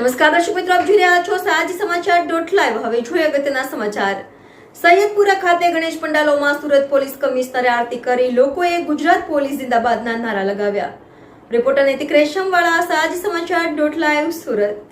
નમસ્કાર દર્શક મિત્રો, આપ જોઈ રહ્યા છો સાજી સમાચાર .live। હવે જોઈએ અગત્યના સમાચાર। સૈયદપુરા ખાતે ગણેશ પંડાલોમાં સુરત પોલીસ કમિશનરે આરતી કરી લોકોએ ગુજરાત પોલીસ જિંદાબાદના નારા લગાવ્યા। રિપોર્ટર નૈતિક રેશમવાળા, સાજી સમાચાર .live સુરત।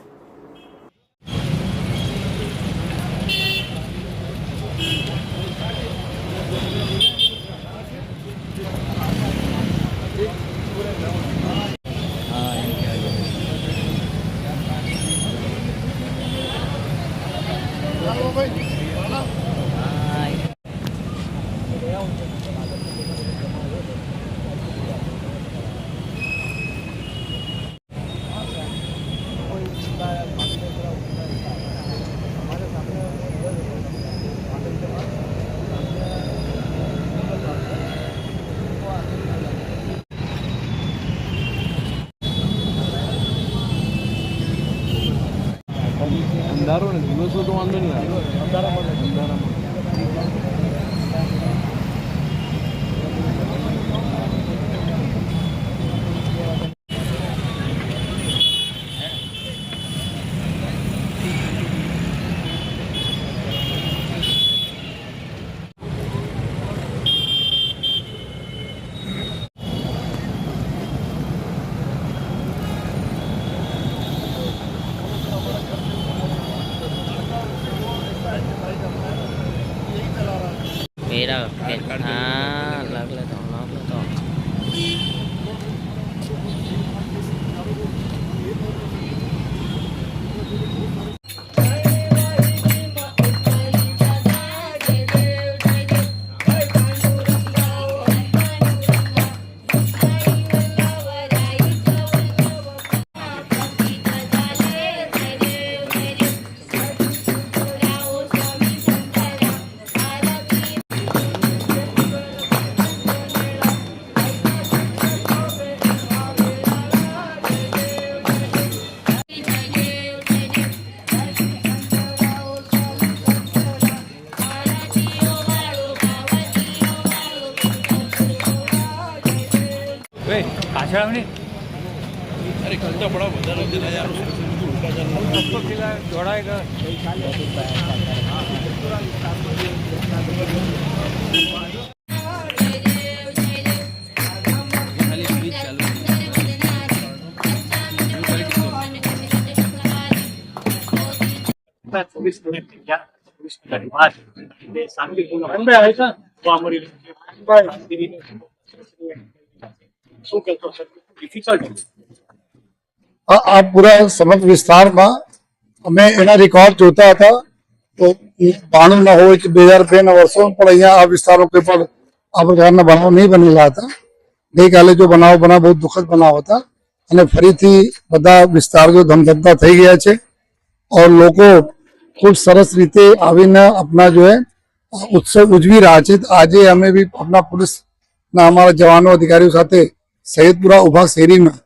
અંધારો ને દિવસો તો વાંધો નહીં આવે, અંધારામાં मेरा हाँ लग लेता हूँ अरे खर्चा बड़ा बदल दिला यार, दौड़ाएगा આ પૂરા સમગ્ર વિસ્તારમાં અમે એના રેકોર્ડ જોતા હતા તો 92 ના હોય કે 2002 ના વર્ષો પણ અહીંયા આ વિસ્તારો કોઈ પણ આ પ્રકારના બનાવ નહીં બનેલા હતા। ગઈકાલે જો બનાવ બહુ દુઃખદ બનાવ હતા અને ફરીથી બધા વિસ્તાર જો ધમધમતા થઈ ગયા છે और લોકો ખૂબ સરસ રીતે આવીને આપના જો હે ઉત્સવ ઉજવી રહ્યા છે। આજે અમે બી આપના પોલીસના અમારા જવાનો અધિકારીઓ સાથે સૈયદપુરા ઉભા શેરીમાં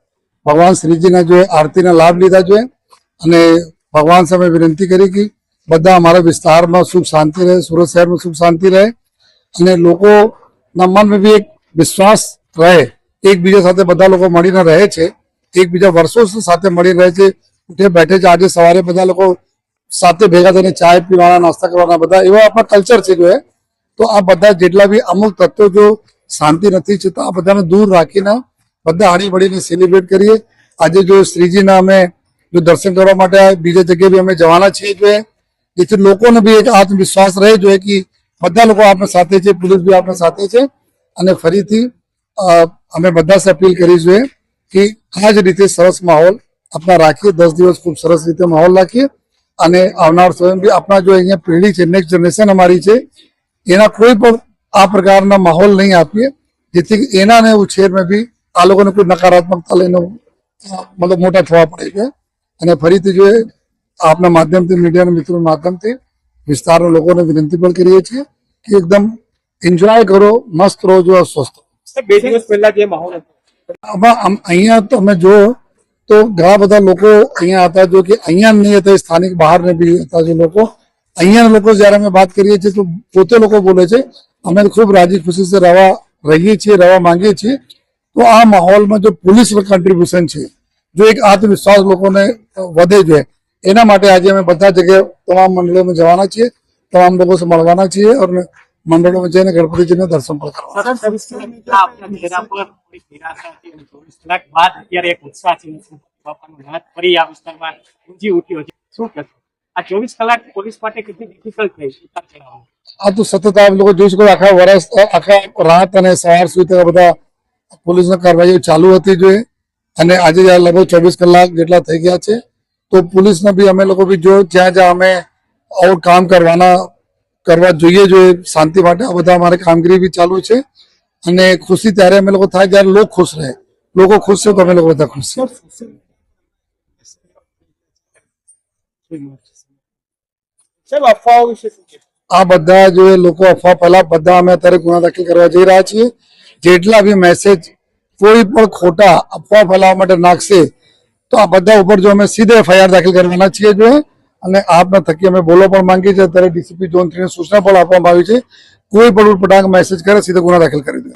भगवान श्री जी ने जो है आरती ने लाभ लीधा जो है અને भगवान से मैं विनती करी कि બધા અમારા વિસ્તારમાં સુખ શાંતિ રહે, સુરત શહેરમાં સુખ શાંતિ રહે અને લોકોના મનમાં બી એક વિશ્વાસ રહે। એકબીજા સાથે બધા લોકો મળીને રહે છે, એકબીજા વર્ષો સાથે મળી રહે છે, ઉઠે બેઠે છે। આજે સવારે બધા લોકો સાથે ભેગા થઈને ચાય પીવાના, નાસ્તા કરવાના બધા એવા આપણા કલ્ચર છે જો હે। તો આ બધા જેટલા બી અમુક તત્વો જો શાંતિ નથી છે તો આ બધાને દૂર રાખીને બધા હળી મળીને સેલિબ્રેટ કરીએ। આજે જો શ્રીજીના અમે જો દર્શન કરવા માટે બીજા જગ્યાએ બી અમે જવાના છીએ જો જેથી લોકોને બી એક આત્મવિશ્વાસ રહે જોઈએ કે બધા લોકો આપણા સાથે છે, પોલીસ બી આપણા સાથે છે અને ફરીથી અમે બધા સે અપીલ કરી જોઈએ કે આ જ રીતે સરસ માહોલ આપણા રાખીએ, 10 દિવસ ખૂબ સરસ રીતે માહોલ રાખીએ અને આવનાર સમય બી આપણા જો અહીંયા પેઢી છે, નેક્સ્ટ જનરેશન અમારી છે, એના કોઈ પણ આ પ્રકારના માહોલ નહીં આપીએ જેથી એનાને ઉછેરમાં બી આ લોકોને કોઈ નકારાત્મકતા લઈને મતલબ મોટા થવા પડે છે। અને ફરીથી જો આપના માધ્યમથી, મીડિયાના મિત્રોના માધ્યમથી વિસ્તારના લોકોને વિનંતી પણ કરીએ છીએ કે એકદમ એન્જોય કરો, મસ્ત રહો, જો સ્વસ્થ। 2 દિવસ પહેલા જે માહોલ હતો અહીંયા તો અમે જો તો ઘણા બધા લોકો અહીંયા હતા જો કે અહીંયા નહીં હતા, સ્થાનિક બહારને બી હતા જે લોકો। અહીંયાના લોકો જયારે અમે વાત કરીએ છીએ તો પોતે લોકો બોલે છે અમે ખૂબ રાજી ખુશી से રહીએ છીએ, રહેવા માંગીએ છીએ। तो आ माहौल में जो पुलिस कंट्रीब्यूशन है, जो एक आत्मविश्वास लोगों ने વધે છે એના માટે આજે અમે બધા જગ્યાએ તમામ મંડળોમાં જવાના છીએ, તમામ લોકો से મળવાના છીએ અને મંડળોમાં જઈને ગણપતિજીને દર્શન પણ કરવાના. સતત 24 કલાક આપના ચહેરા પર થોડીક નિરાશા હતી અને 24 કલાક બાદ અત્યારે એક ઉત્સાહ છે. બાપાનો નાદ ફરી આ વિસ્તારમાં ગુંજી ઉઠ્યો છે. શું કહેશો? આ 24 કલાક પોલીસ માટે કેટલી ડિફિકલ્ટ થઈ? ઉતાર ચઢાવ. આ તો સતત આપ લોકો જોઈ શકો આખા વર્ષ આખા રાત અને સવાર સુધી બધા પોલીસની કાર્યવાહીઓ ચાલુ હતી જોઈએ અને આજે લગભગ 24 કલાક જેટલા થઈ ગયા છે. તો પોલીસને બી અમે લોકો બી જો જ્યાં જ્યાં અમે આવું કામ કરવા જોઈએ શાંતિ માટે આ બધા અમારી કામગીરી બી ચાલુ છે અને ખુશી ત્યારે અમે લોકો થાય જ્યારે લોકો ખુશ રહે. લોકો ખુશ છે તો અમે લોકો બધા ખુશ છે. સાહેબ, અફવાઓ વિશે શું કહેશો? આ બધા જો લોકો અફવા પહેલા બધા અમે અત્યારે ગુના દાખલ કરવા જઈ રહ્યા છીએ. જેટલા બી મેસેજ કોઈ પણ ખોટા અફવા ફેલાવવા માટે નાખશે તો આ બધા ઉપર જો અમે સીધે FIR દાખલ કરવાના છીએ જોઈએ અને આપના થકી અમે બોલવા પણ માંગીએ છીએ. અત્યારે DCP ઝોન 3 ને સૂચના પણ આપવામાં આવી છે કોઈ પણ ઉટપટાંગ મેસેજ કરે સીધો ગુના દાખલ કરી દે.